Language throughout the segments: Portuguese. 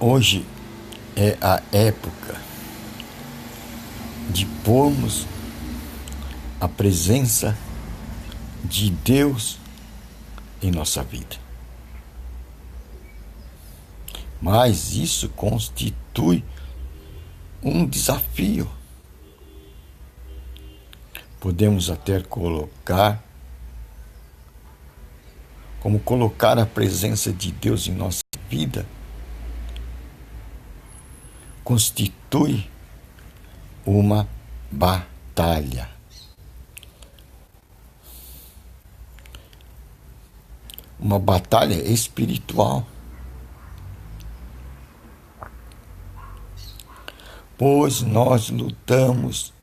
Hoje é a época de pormos a presença de Deus em nossa vida. Mas isso constitui um desafio. Podemos até colocar a presença de Deus em nossa vida constitui uma batalha. Uma batalha espiritual. Pois nós lutamos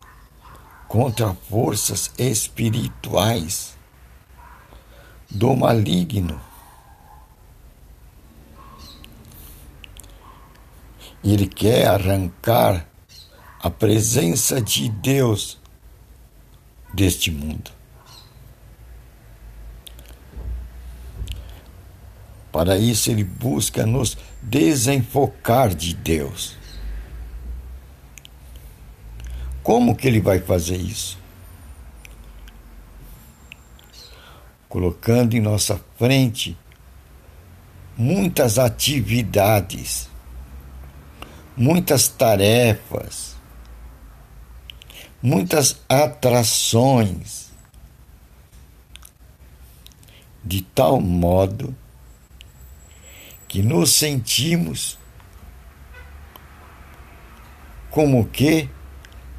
contra forças espirituais do maligno. Ele quer arrancar a presença de Deus deste mundo. Para isso ele busca nos desenfocar de Deus. Como que ele vai fazer isso? Colocando em nossa frente muitas atividades, muitas tarefas, muitas atrações, de tal modo que nos sentimos como que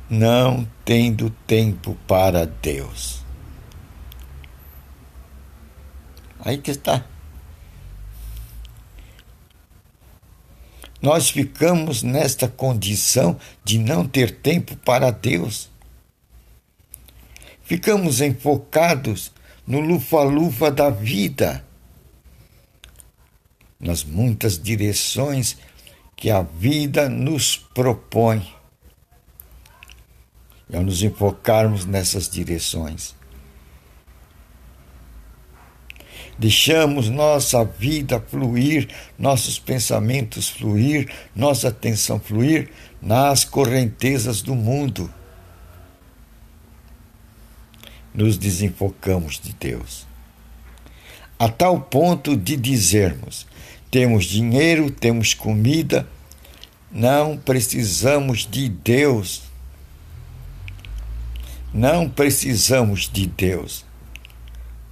não tendo tempo para Deus. Aí que está. Nós ficamos nesta condição de não ter tempo para Deus. Ficamos enfocados no lufa-lufa da vida, nas muitas direções que a vida nos propõe. E ao nos enfocarmos nessas direções, deixamos nossa vida fluir, nossos pensamentos fluir, nossa atenção fluir nas correntezas do mundo. Nos desenfocamos de Deus. A tal ponto de dizermos: temos dinheiro, temos comida, não precisamos de Deus. Não precisamos de Deus.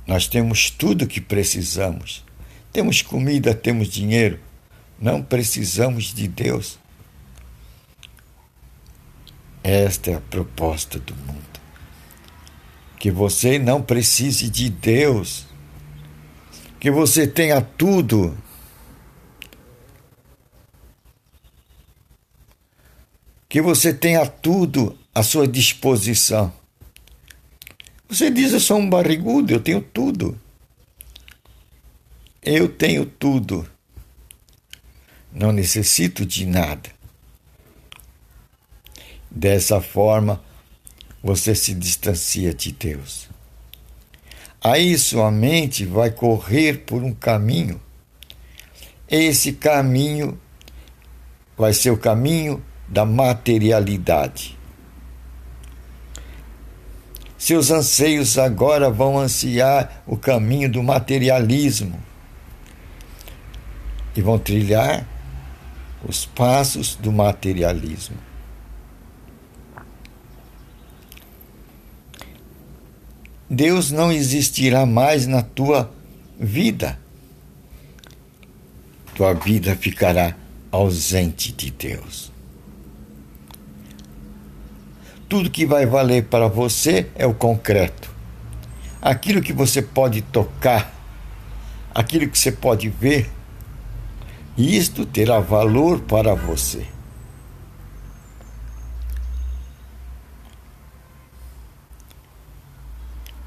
Nós temos tudo o que precisamos. Temos comida, temos dinheiro. Não precisamos de Deus. Esta é a proposta do mundo. Que você não precise de Deus. Que você tenha tudo. Que você tenha tudo à sua disposição. Você diz: eu sou um barrigudo, eu tenho tudo. Eu tenho tudo. Não necessito de nada. Dessa forma, você se distancia de Deus. Aí sua mente vai correr por um caminho. Esse caminho vai ser o caminho da materialidade. Seus anseios agora vão ansiar o caminho do materialismo e vão trilhar os passos do materialismo. Deus não existirá mais na tua vida. Tua vida ficará ausente de Deus. Tudo que vai valer para você é o concreto. Aquilo que você pode tocar, aquilo que você pode ver, isto terá valor para você.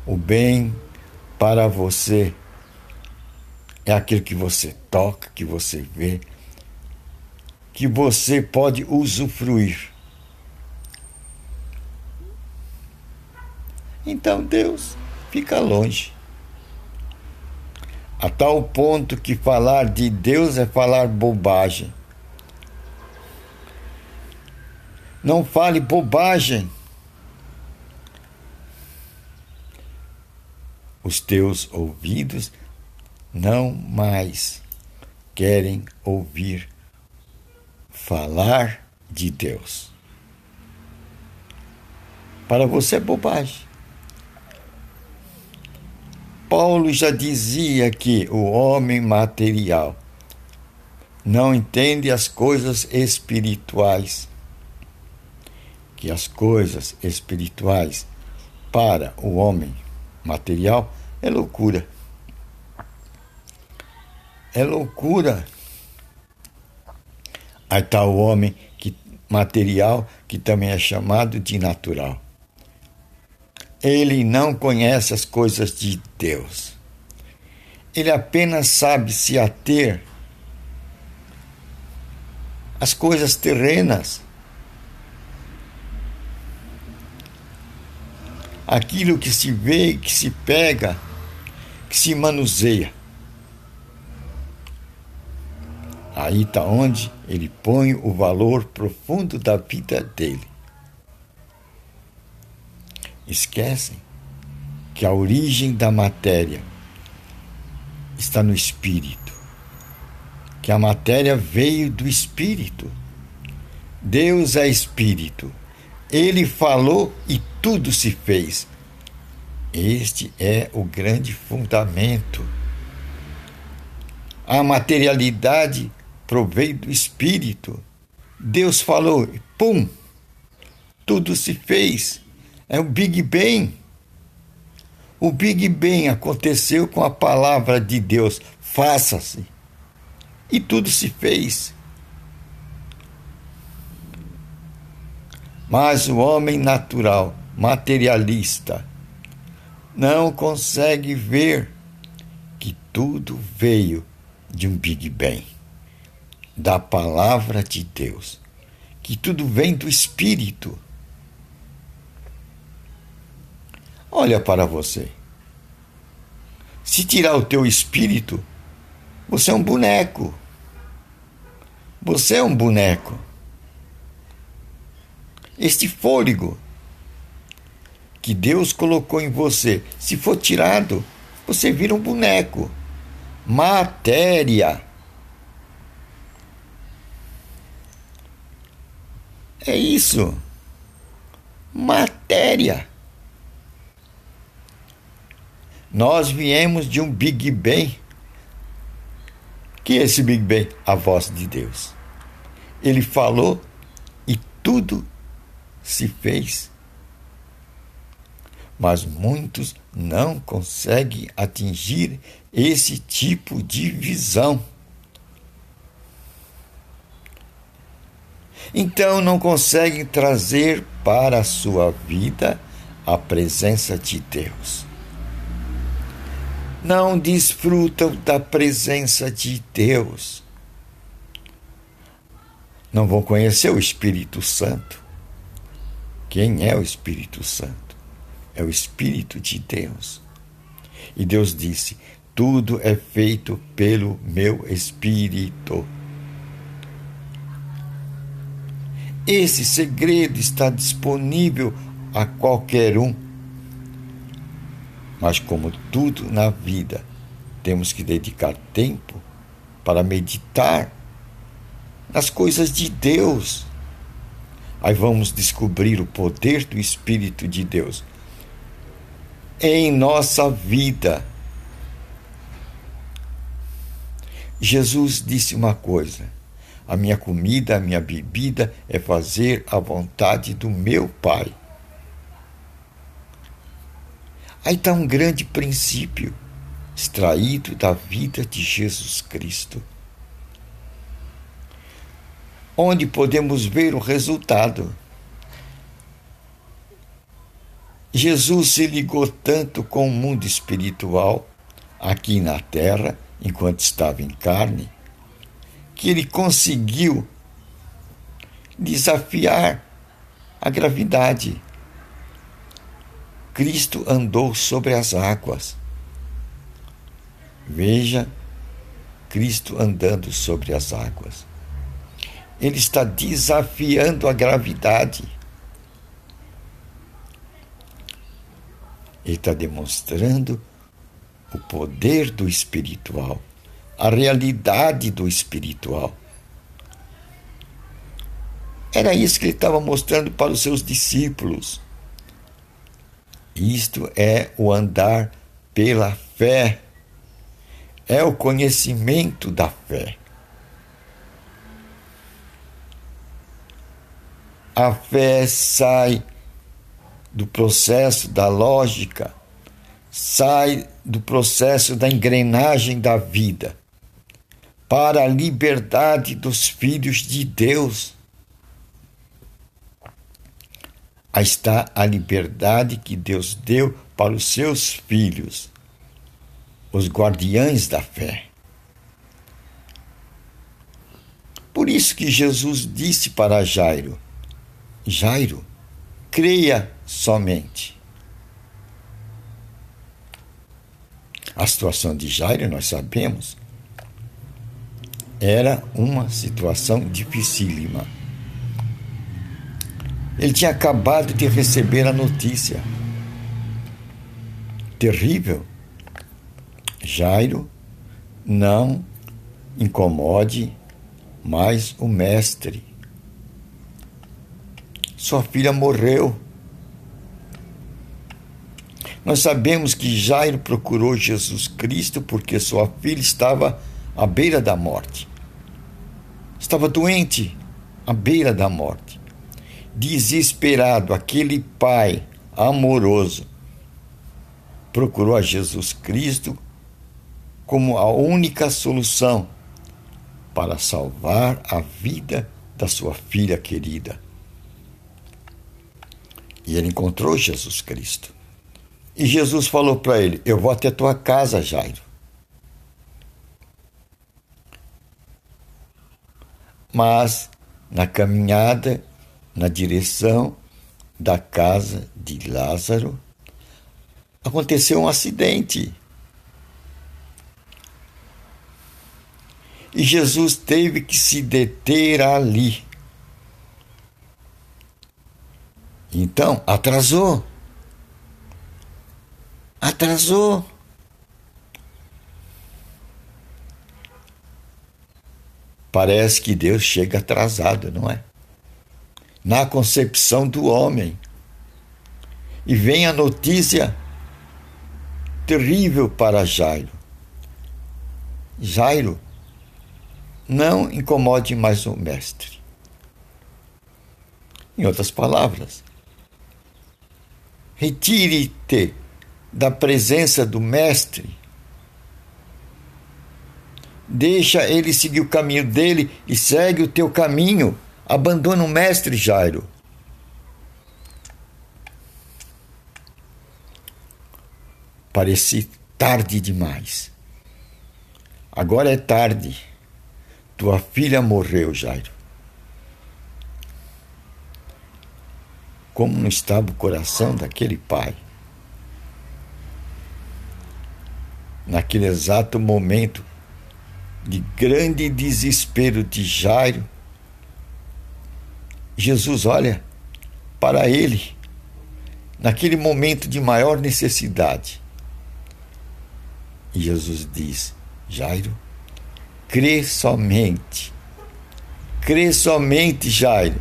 O bem para você é aquilo que você toca, que você vê, que você pode usufruir. Então Deus fica longe. A tal ponto que falar de Deus é falar bobagem. Não fale bobagem. Os teus ouvidos não mais querem ouvir falar de Deus. Para você é bobagem. Paulo já dizia que o homem material não entende as coisas espirituais, que as coisas espirituais para o homem material é loucura. É loucura. Aí está o homem material, que também é chamado de natural. Ele não conhece as coisas de Deus. Ele apenas sabe se ater às coisas terrenas. Aquilo que se vê, que se pega, que se manuseia. Aí está onde ele põe o valor profundo da vida dele. Esquecem que a origem da matéria está no espírito, que a matéria veio do espírito. Deus é espírito. Ele falou e tudo se fez. Este é o grande fundamento. A materialidade proveio do espírito. Deus falou e pum, tudo se fez. É o Big Bang. O Big Bang aconteceu com a palavra de Deus, faça-se. E tudo se fez. Mas o homem natural, materialista, não consegue ver que tudo veio de um Big Bang, da palavra de Deus, que tudo vem do Espírito. Olha para você. Se tirar o teu espírito, você é um boneco. Você é um boneco. Este fôlego que Deus colocou em você, se for tirado, você vira um boneco. Matéria. É isso. Matéria. Nós viemos de um Big Bang. Que é esse Big Bang? A voz de Deus. Ele falou e tudo se fez. Mas muitos não conseguem atingir esse tipo de visão. Então não conseguem trazer para a sua vida a presença de Deus. Não desfrutam da presença de Deus. Não vão conhecer o Espírito Santo. Quem é o Espírito Santo? É o Espírito de Deus. E Deus disse: tudo é feito pelo meu Espírito. Esse segredo está disponível a qualquer um. Mas como tudo na vida, temos que dedicar tempo para meditar nas coisas de Deus. Aí vamos descobrir o poder do Espírito de Deus em nossa vida. Jesus disse uma coisa: a minha comida, a minha bebida é fazer a vontade do meu Pai. Aí está um grande princípio extraído da vida de Jesus Cristo, onde podemos ver o resultado. Jesus se ligou tanto com o mundo espiritual aqui na terra, enquanto estava em carne, que ele conseguiu desafiar a gravidade. Cristo andou sobre as águas. Veja Cristo andando sobre as águas. Ele está desafiando a gravidade. Ele está demonstrando o poder do espiritual, a realidade do espiritual. Era isso que ele estava mostrando para os seus discípulos. Isto é o andar pela fé, é o conhecimento da fé. A fé sai do processo da lógica, sai do processo da engrenagem da vida, para a liberdade dos filhos de Deus. Aí está a liberdade que Deus deu para os seus filhos, os guardiães da fé. Por isso que Jesus disse para Jairo: Jairo, creia somente. A situação de Jairo, nós sabemos, era uma situação dificílima. Ele tinha acabado de receber a notícia terrível. Jairo, não incomode mais o mestre. Sua filha morreu. Nós sabemos que Jairo procurou Jesus Cristo porque sua filha estava à beira da morte. Estava doente, à beira da morte. Desesperado, aquele pai amoroso procurou a Jesus Cristo como a única solução para salvar a vida da sua filha querida. E ele encontrou Jesus Cristo. E Jesus falou para ele: eu vou até tua casa, Jairo. Mas, na caminhada, na direção da casa de Lázaro, aconteceu um acidente. E Jesus teve que se deter ali. Então, atrasou. Parece que Deus chega atrasado, não é? Na concepção do homem. E vem a notícia terrível para Jairo. Jairo, não incomode mais o mestre. Em outras palavras, retire-te da presença do mestre. Deixa ele seguir o caminho dele e segue o teu caminho. Abandona o mestre, Jairo. Parece tarde demais. Agora é tarde. Tua filha morreu, Jairo. Como não estava o coração daquele pai? Naquele exato momento de grande desespero de Jairo, Jesus olha para ele, naquele momento de maior necessidade. E Jesus diz: Jairo, crê somente. Crê somente, Jairo.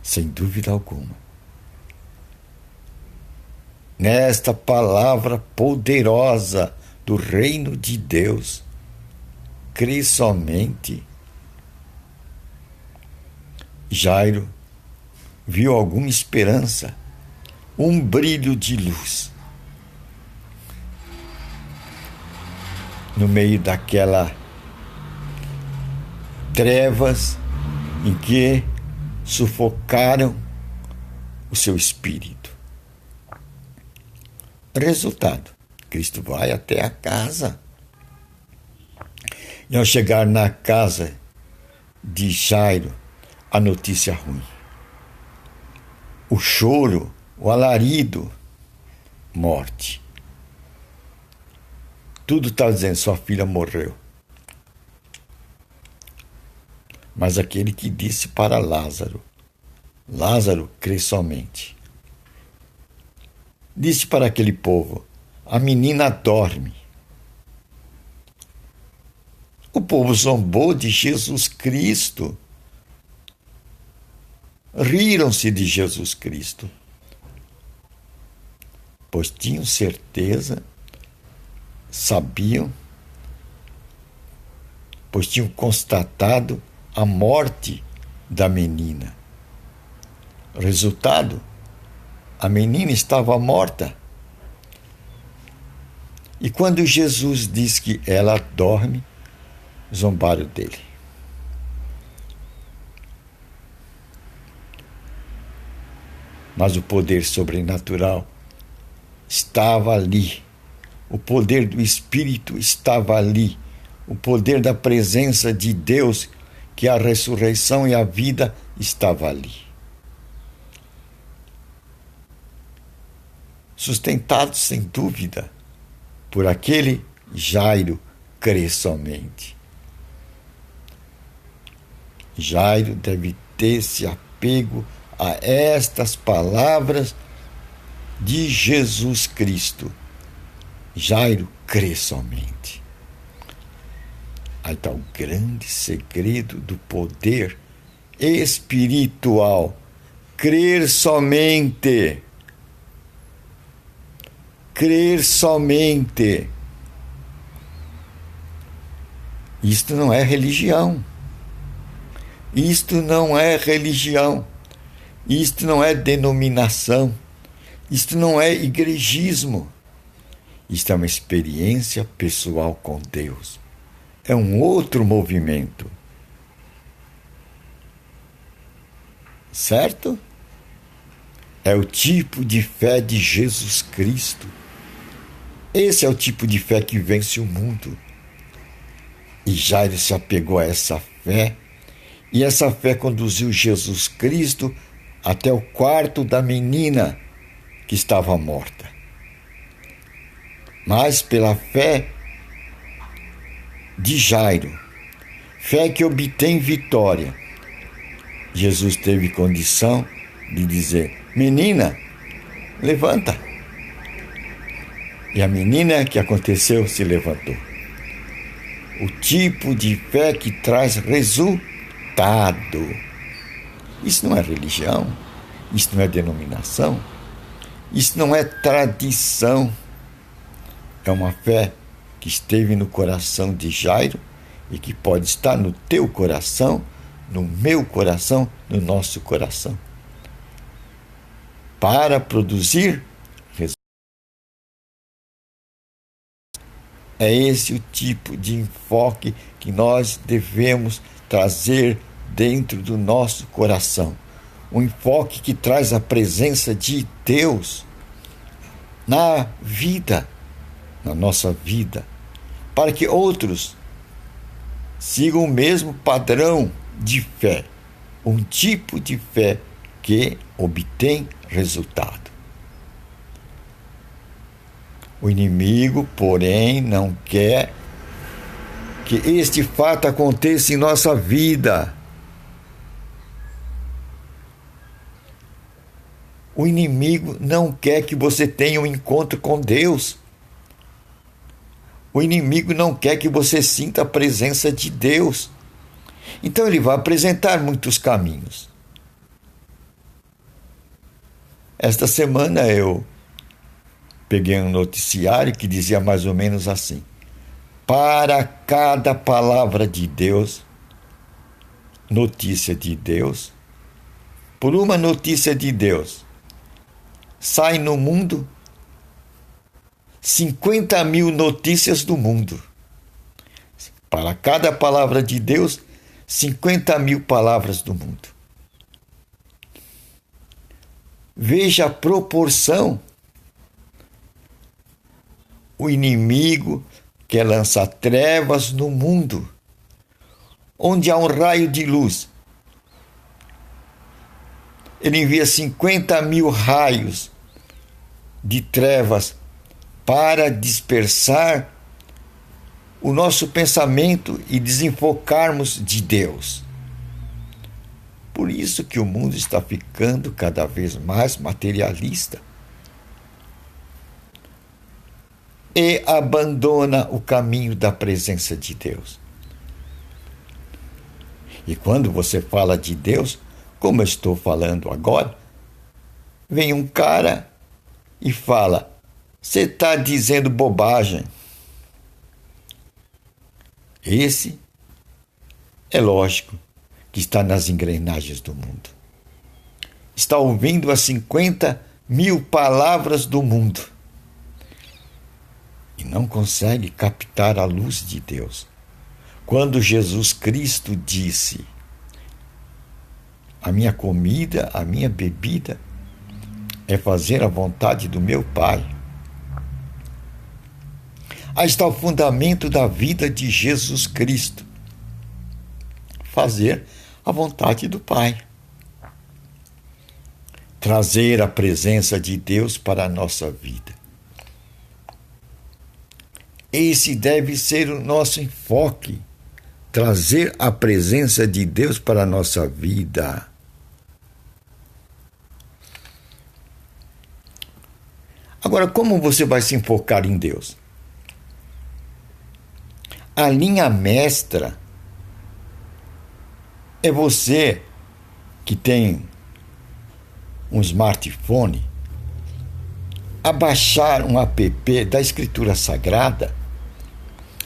Sem dúvida alguma. Nesta palavra poderosa do reino de Deus, crê somente. Jairo viu alguma esperança, um brilho de luz no meio daquela trevas em que sufocaram o seu espírito. Resultado: Cristo vai até a casa. E ao chegar na casa de Jairo, a notícia ruim. O choro, o alarido, morte. Tudo está dizendo, sua filha morreu. Mas aquele que disse para Lázaro, Lázaro, crê somente. Disse para aquele povo, a menina dorme. O povo zombou de Jesus Cristo. Riram-se de Jesus Cristo. Pois tinham certeza, sabiam, pois tinham constatado a morte da menina. Resultado, a menina estava morta. E quando Jesus diz que ela dorme, zombaram dele. Mas o poder sobrenatural estava ali. O poder do Espírito estava ali. O poder da presença de Deus, que é a ressurreição e a vida, estava ali. Sustentado, sem dúvida, por aquele Jairo, crê somente. Jairo deve ter se apego a estas palavras de Jesus Cristo. Jairo, crê somente. Aí está o grande segredo do poder espiritual. Crer somente. Crer somente. Isto não é religião. Isto não é religião. Isto não é denominação. Isto não é igrejismo. Isto é uma experiência pessoal com Deus. É um outro movimento. Certo? É o tipo de fé de Jesus Cristo. Esse é o tipo de fé que vence o mundo. E Jairo se apegou a essa fé, e essa fé conduziu Jesus Cristo até o quarto da menina que estava morta. Mas pela fé de Jairo, fé que obtém vitória, Jesus teve condição de dizer, menina, levanta. E a menina, que aconteceu, se levantou. O tipo de fé que traz resultado. Isso não é religião, isso não é denominação, isso não é tradição. É uma fé que esteve no coração de Jairo e que pode estar no teu coração, no meu coração, no nosso coração, para produzir resultados. É esse o tipo de enfoque que nós devemos trazer dentro do nosso coração. Um enfoque que traz a presença de Deus na vida, na nossa vida, para que outros sigam o mesmo padrão de fé, um tipo de fé que obtém resultado. O inimigo, porém, não quer que este fato aconteça em nossa vida. O inimigo não quer que você tenha um encontro com Deus. O inimigo não quer que você sinta a presença de Deus. Então ele vai apresentar muitos caminhos. Esta semana eu peguei um noticiário que dizia mais ou menos assim: para cada palavra de Deus, notícia de Deus, por uma notícia de Deus, sai no mundo 50.000 notícias do mundo. Para cada palavra de Deus, 50.000 palavras do mundo. Veja a proporção. O inimigo quer lançar trevas no mundo, onde há um raio de luz. Ele envia 50.000 raios de trevas para dispersar o nosso pensamento e desenfocarmos de Deus. Por isso que o mundo está ficando cada vez mais materialista e abandona o caminho da presença de Deus. E quando você fala de Deus, como eu estou falando agora, vem um cara e fala: você está dizendo bobagem. Esse é lógico que está nas engrenagens do mundo. Está ouvindo as 50.000 palavras do mundo e não consegue captar a luz de Deus. Quando Jesus Cristo disse: a minha comida, a minha bebida é fazer a vontade do meu Pai. Aí está o fundamento da vida de Jesus Cristo: fazer a vontade do Pai. Trazer a presença de Deus para a nossa vida. Esse deve ser o nosso enfoque. Trazer a presença de Deus para a nossa vida. Agora, como você vai se enfocar em Deus? A linha mestra é você que tem um smartphone, abaixar um app da Escritura Sagrada,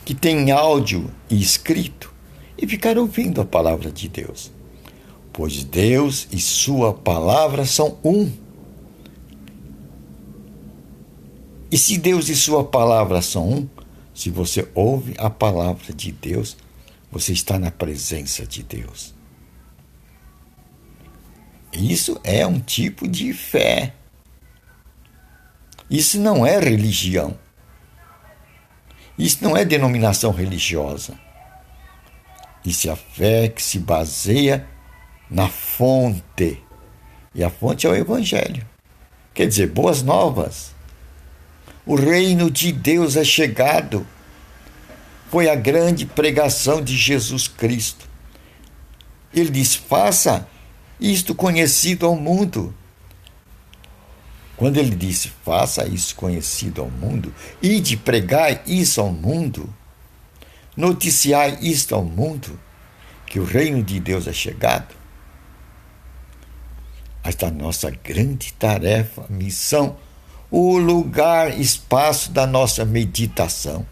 que tem áudio e escrito, e ficar ouvindo a palavra de Deus. Pois Deus e sua palavra são um. E se Deus e sua palavra são um, se você ouve a palavra de Deus, você está na presença de Deus. Isso é um tipo de fé. Isso não é religião. Isso não é denominação religiosa. Isso é a fé que se baseia na fonte. E a fonte é o Evangelho. Quer dizer, boas novas. O reino de Deus é chegado. Foi a grande pregação de Jesus Cristo. Ele diz: faça isto conhecido ao mundo. Quando ele disse: faça isso conhecido ao mundo, e de pregar isso ao mundo, noticiar isto ao mundo, que o reino de Deus é chegado. Esta é a nossa grande tarefa, missão, o lugar, espaço da nossa meditação.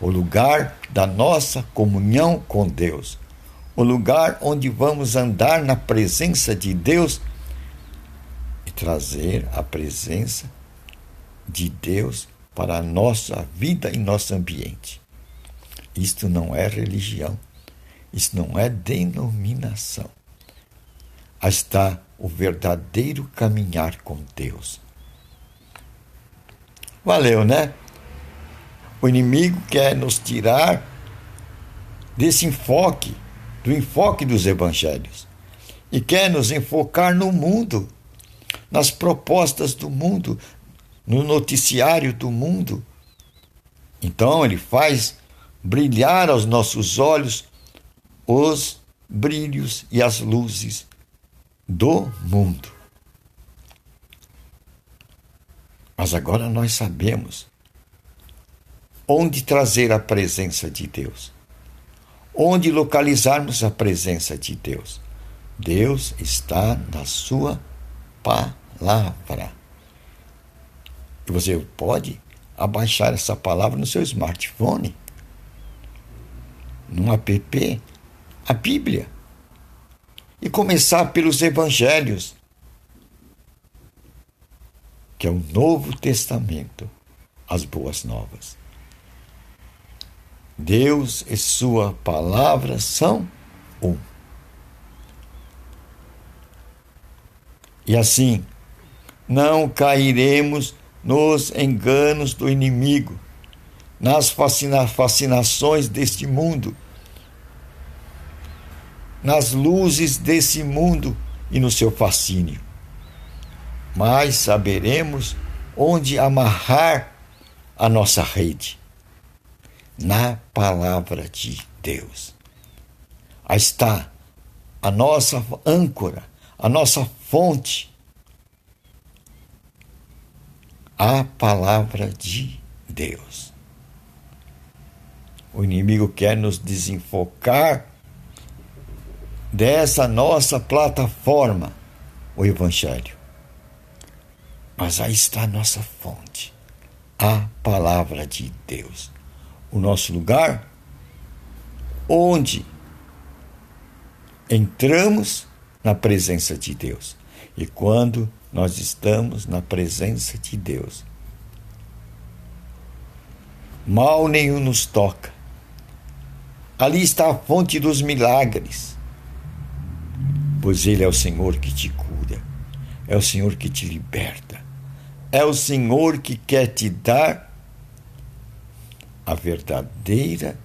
O lugar da nossa comunhão com Deus. O lugar onde vamos andar na presença de Deus e trazer a presença de Deus para a nossa vida e nosso ambiente. Isto não é religião. Isso não é denominação. Aí está o verdadeiro caminhar com Deus. Valeu, né? O inimigo quer nos tirar desse enfoque, do enfoque dos evangelhos, e quer nos enfocar no mundo, nas propostas do mundo, no noticiário do mundo. Então ele faz brilhar aos nossos olhos os brilhos e as luzes do mundo. Mas agora nós sabemos onde trazer a presença de Deus, onde localizarmos a presença de Deus. Deus está na sua palavra. E você pode abaixar essa palavra no seu smartphone, num app, a Bíblia, e começar pelos evangelhos, que é o Novo Testamento, as boas novas. Deus e sua palavra são um. E assim, não cairemos nos enganos do inimigo, nas fascinações deste mundo, nas luzes desse mundo e no seu fascínio. Mas saberemos onde amarrar a nossa rede. na palavra de Deus. Aí está a nossa âncora, a nossa fonte, a palavra de Deus. O inimigo quer nos desenfocar dessa nossa plataforma, o Evangelho. Mas aí está a nossa fonte, a palavra de Deus. O nosso lugar onde entramos na presença de Deus. E quando nós estamos na presença de Deus, mal nenhum nos toca. Ali está a fonte dos milagres, pois Ele é o Senhor que te cura, é o Senhor que te liberta, é o Senhor que quer te dar a verdadeira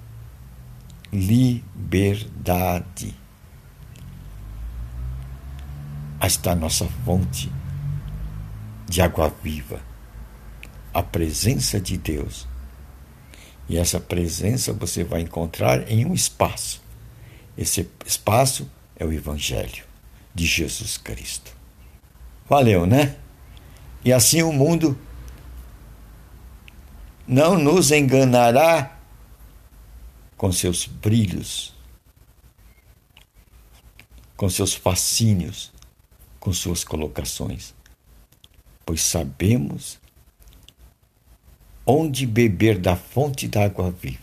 liberdade. Aí está a nossa fonte de água viva, a presença de Deus. E essa presença você vai encontrar em um espaço. Esse espaço é o Evangelho de Jesus Cristo. Valeu, né? E assim o mundo não nos enganará com seus brilhos, com seus fascínios, com suas colocações, pois sabemos onde beber da fonte da água viva,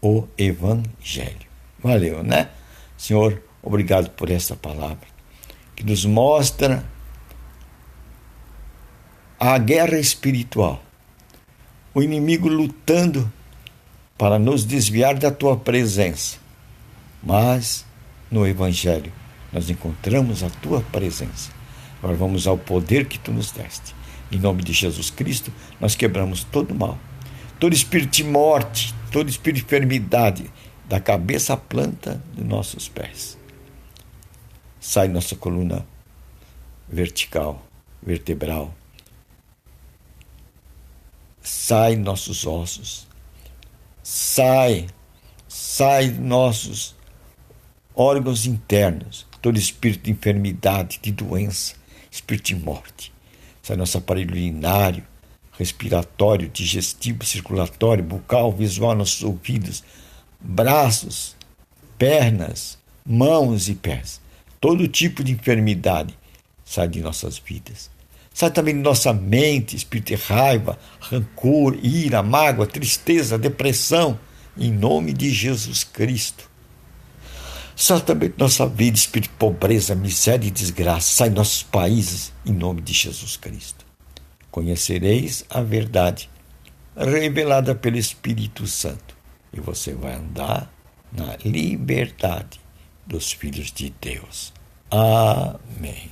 o Evangelho. Valeu, né? Senhor, obrigado por essa palavra, que nos mostra a guerra espiritual, o inimigo lutando para nos desviar da tua presença. Mas no Evangelho nós encontramos a tua presença. Agora vamos ao poder que tu nos deste. Em nome de Jesus Cristo, nós quebramos todo mal, todo espírito de morte, todo espírito de enfermidade, da cabeça à planta dos nossos pés. Sai nossa coluna vertical, vertebral. Sai nossos ossos. Sai nossos órgãos internos, todo espírito de enfermidade, de doença, espírito de morte. Sai nosso aparelho urinário, respiratório, digestivo, circulatório, bucal, visual, nossos ouvidos, braços, pernas, mãos e pés. Todo tipo de enfermidade sai de nossas vidas. Sai também de nossa mente, espírito de raiva, rancor, ira, mágoa, tristeza, depressão, em nome de Jesus Cristo. Sai também de nossa vida, espírito de pobreza, miséria e desgraça. Sai de nossos países, em nome de Jesus Cristo. Conhecereis a verdade, revelada pelo Espírito Santo, e você vai andar na liberdade dos filhos de Deus. Amém.